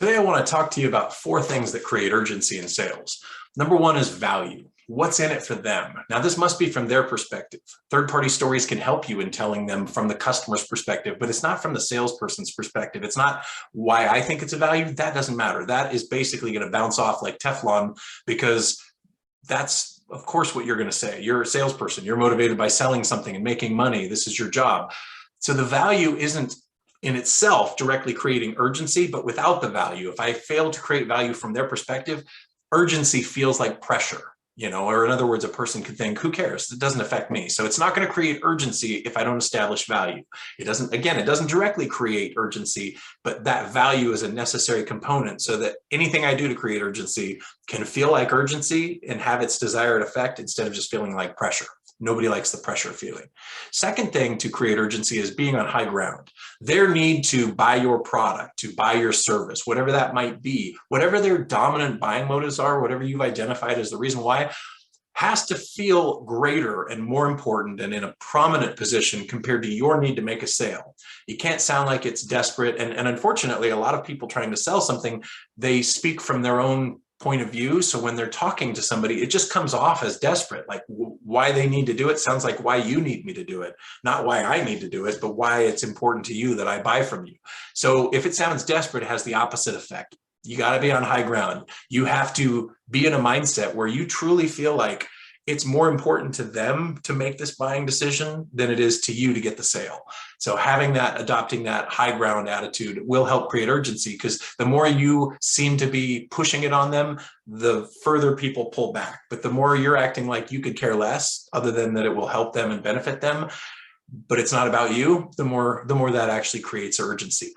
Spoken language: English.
Today, I want to talk to you about four things that create urgency in sales. Number one is value. What's in it for them? Now, this must be from their perspective. Third-party stories can help you in telling them from the customer's perspective, but it's not from the salesperson's perspective. It's not why I think it's a value. That doesn't matter. That is basically going to bounce off like Teflon because that's, of course, what you're going to say. You're a salesperson. You're motivated by selling something and making money. This is your job. So the value isn't in itself directly creating urgency, but without the value, if I fail to create value from their perspective, urgency feels like pressure, or in other words, a person could think, who cares? It doesn't affect me. So it's not going to create urgency if I don't establish value. It doesn't directly create urgency, but that value is a necessary component so that anything I do to create urgency can feel like urgency and have its desired effect instead of just feeling like pressure. Nobody likes the pressure feeling. Second thing to create urgency is being on high ground. Their need to buy your product, to buy your service, whatever that might be, whatever their dominant buying motives are, whatever you've identified as the reason why, has to feel greater and more important and in a prominent position compared to your need to make a sale. You can't sound like it's desperate. And unfortunately, a lot of people trying to sell something, they speak from their own point of view. So when they're talking to somebody, it just comes off as desperate, like why they need to do it sounds like why you need me to do it, not why I need to do it, but why it's important to you that I buy from you. So if it sounds desperate, it has the opposite effect. You got to be on high ground. You have to be in a mindset where you truly feel like it's more important to them to make this buying decision than it is to you to get the sale. So adopting that high ground attitude will help create urgency, because the more you seem to be pushing it on them, the further people pull back. But the more you're acting like you could care less, other than that it will help them and benefit them, but it's not about you, the more that actually creates urgency.